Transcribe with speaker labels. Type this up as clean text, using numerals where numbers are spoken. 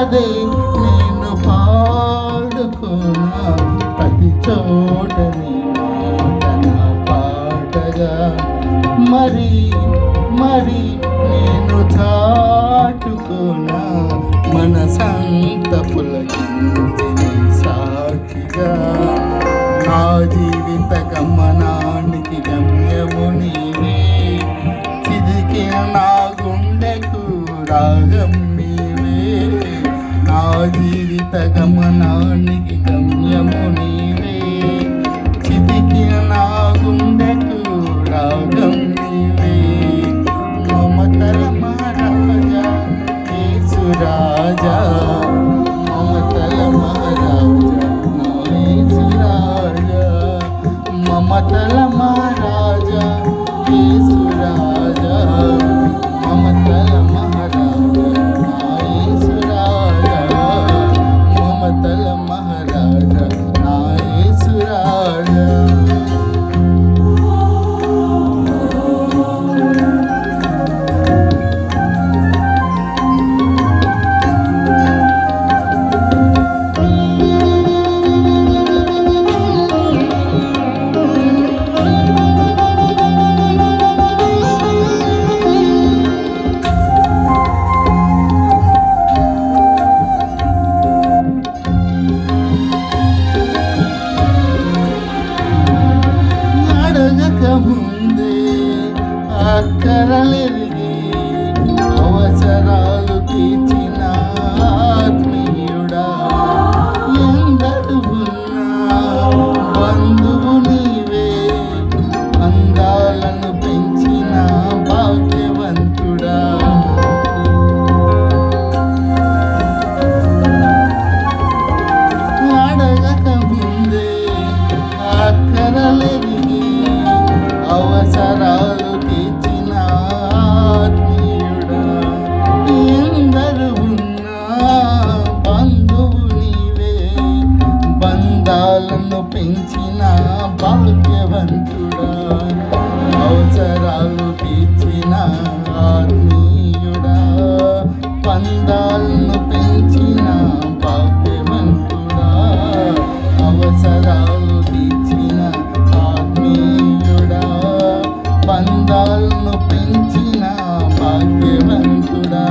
Speaker 1: పదే నేను పాడుకున్నా ప్రతి చోట నీ మాట నా పాటగా మరి మరి నేను చాటుకున్నా మనసంత పులకింది నీ సాక్షిగా నా జీవిత గమనానికి గమ్యము నీవే చిదికిన నా గుండెకు రాగం నీవే నా జీవిత గమనానికి గమ్యము నీవే చిదికిన నా గుండెకు రాగం నీవే మమతల మహారాజా యేసు రాజా మమతల మహారాజా యేసు రాజా మమతల మహారాజా యేసు రాజా మమతల మహారాజా యేసు రాజా మమతల మహారాజా యేసు రాజా ముందే అక్కరలెరిగి అవసరాలు తీర్చిన ఆత్మీయుడా ఎందరు ఉన్నా బంధువు నీవే అందాలను పెంచిన భాగ్యవంతుడా అడగక ముందే అక్కరలెరిగి అవసరాలు తీర్చిన ఆత్మీయుడా ఎందరు ఉన్నా బంధువు నీవే బంధాలను పెంచిన భాగ్యవంతుడా అవసరాలు తీర్చిన ఆత్మీయుడా బంధాలను పెంచిన భాగ్యవంతుడా అవసరాలు తీర్చిన ఆత్మీయుడా బంధాలను పెంచిన భాగ్యవంతుడా